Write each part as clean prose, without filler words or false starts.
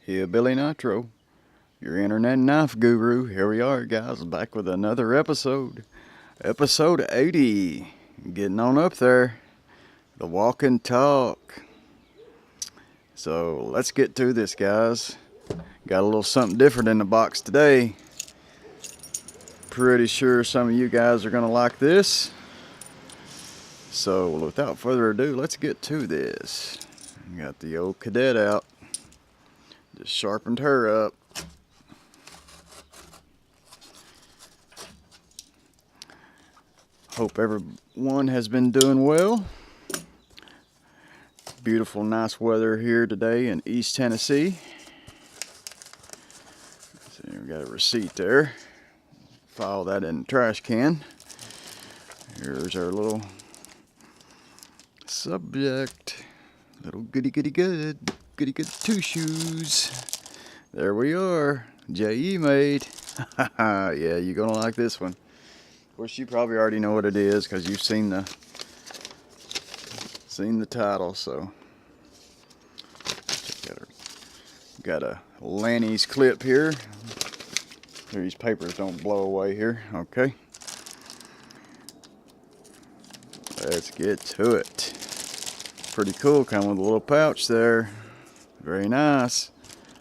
Here, Billy Nitro, your internet knife guru. Here we are, guys, back with another episode. Episode 80. Getting on up there. The Walk and Talk. So let's get to this, guys. Got a little something different in the box today. Pretty sure some of you guys are going to like this. So without further ado, let's get to this. Got the old cadet out. Just sharpened her up. Hope everyone has been doing well. Beautiful, nice weather here today in East Tennessee. So we got a receipt there. File that in the trash can. Here's our little subject. Little goody good two shoes. There we are. j.e.Made. Yeah, you're gonna like this one. Of course, you probably already know what it is because you've seen the title. So got a Lanny's clip here. These papers don't blow away here. Okay, let's get to it. Pretty cool. Come with a little pouch there. Very nice.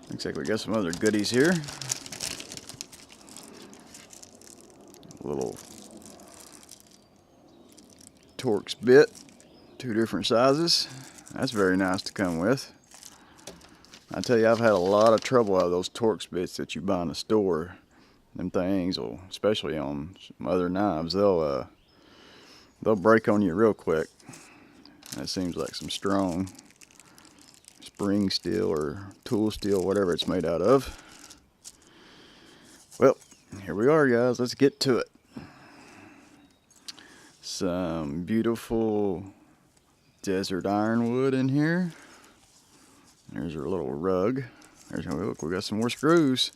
Looks like we got some other goodies here. Little Torx bit, 2 different sizes. That's very nice to come with. I tell you, I've had a lot of trouble out of those Torx bits that you buy in the store. Them things will, especially on some other knives, they'll break on you real quick. That seems like some strong spring steel or tool steel, whatever it's made out of. Well, here we are, guys. Let's get to it. Some beautiful desert ironwood in here. There's our little rug. Look, we got some more screws.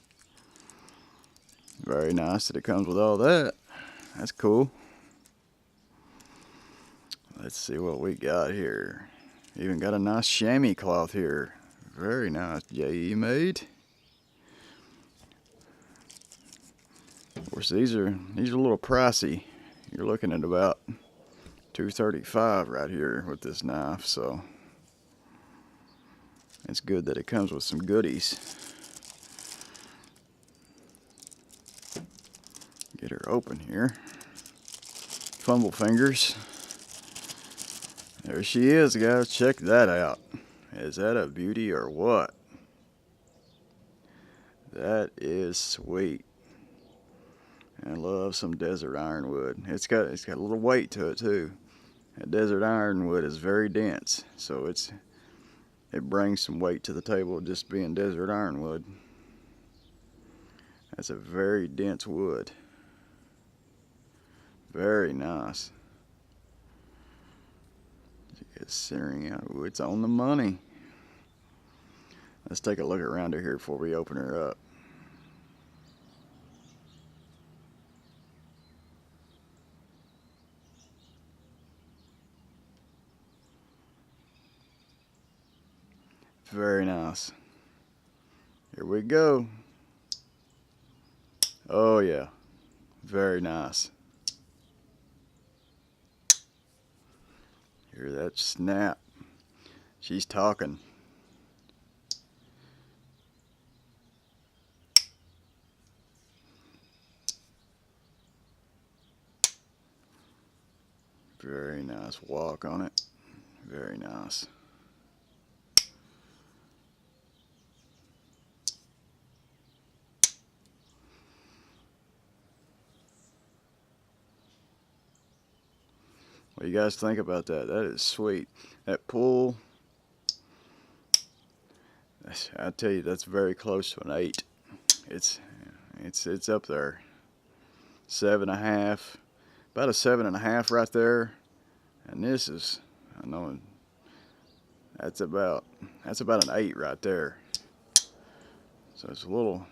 Very nice that it comes with all that. That's cool. Let's see what we got here. Even got a nice chamois cloth here. Very nice. j.e.Made. Of course, these are a little pricey. You're looking at about $235 right here with this knife, so it's good that it comes with some goodies. Get her open here. Fumble fingers. There she is, guys. Check that out. Is that a beauty or what? That is sweet. I love some desert ironwood. It's got a little weight to it too. That desert ironwood is very dense, so it brings some weight to the table just being desert ironwood. That's a very dense wood. Very nice. It's centering out. Ooh, it's on the money. Let's take a look around her here before we open her up. Very nice. Here we go. Oh yeah, very nice. Hear that snap? She's talking. Very nice walk on it. Very nice. What do you guys think about that? That is sweet. That pull, I tell you, that's very close to an 8. It's up there. 7.5, about a 7.5 right there. And this is, I know, that's about an 8 right there. So it's a little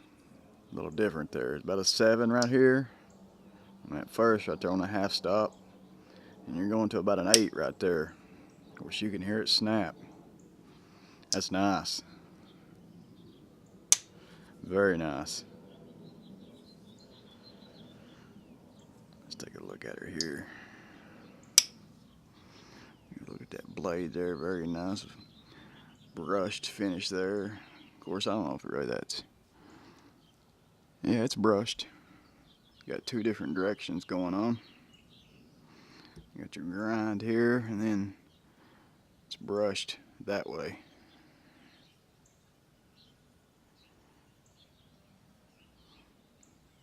different there. It's about a 7 right here. On that first right there on the half stop. And you're going to about an 8 right there. Of course, you can hear it snap. That's nice. Very nice. Let's take a look at her here. Look at that blade there, very nice. Brushed finish there. Of course, I don't know if really that's... Yeah, it's brushed. You got two different directions going on. You got your grind here, and then it's brushed that way.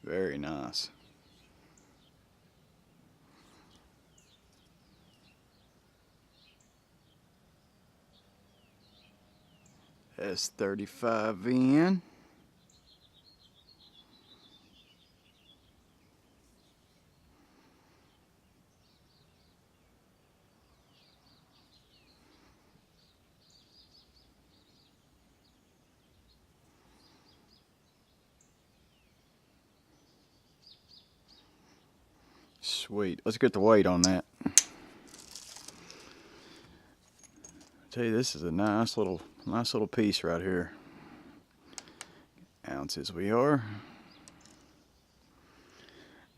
Very nice. S35N. Sweet. Let's get the weight on that. Tell you, this is a nice little piece right here. Ounces we are.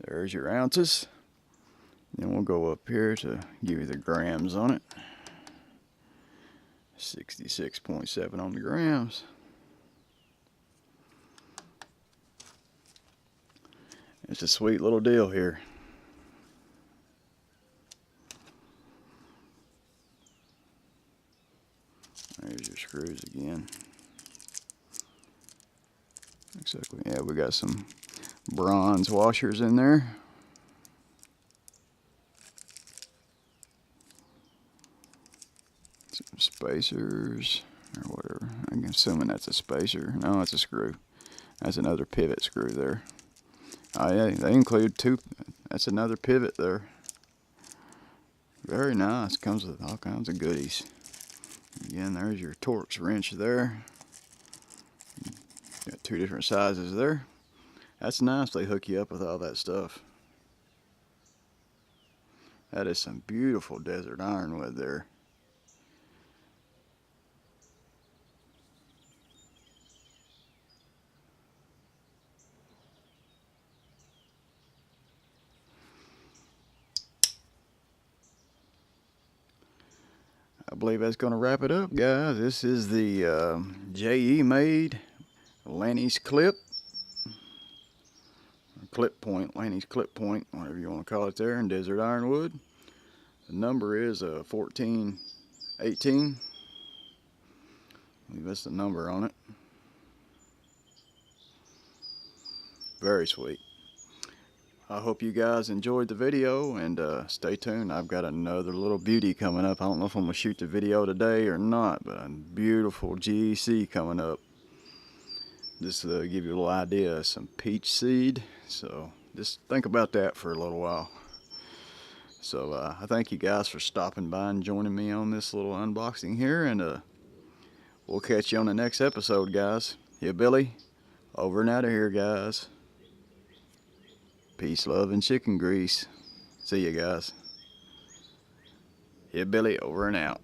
There's your ounces. Then we'll go up here to give you the grams on it. 66.7 on the grams. It's a sweet little deal here. There's your screws again. Looks like we got some bronze washers in there. Some spacers or whatever. I'm assuming that's a spacer. No, it's a screw. That's another pivot screw there. Oh yeah, they include two. That's another pivot there. Very nice. Comes with all kinds of goodies. Again, there's your Torx wrench there. Got two different sizes there. That's nice. They hook you up with all that stuff. That is some beautiful desert ironwood there. I believe that's going to wrap it up, guys. This is the j.e.Made Lanny's clip. Clip point, Lanny's clip point, whatever you want to call it there, in desert ironwood. The number is 1418. I believe that's the number on it. Very sweet. I hope you guys enjoyed the video, and stay tuned. I've got another little beauty coming up. I don't know if I'm going to shoot the video today or not, but a beautiful GEC coming up. Just to give you a little idea of some peach seed. So just think about that for a little while. So I thank you guys for stopping by and joining me on this little unboxing here, and we'll catch you on the next episode, guys. Yeah, Billy, over and out of here, guys. Peace, love, and chicken grease. See you guys. Yeah, Billy, over and out.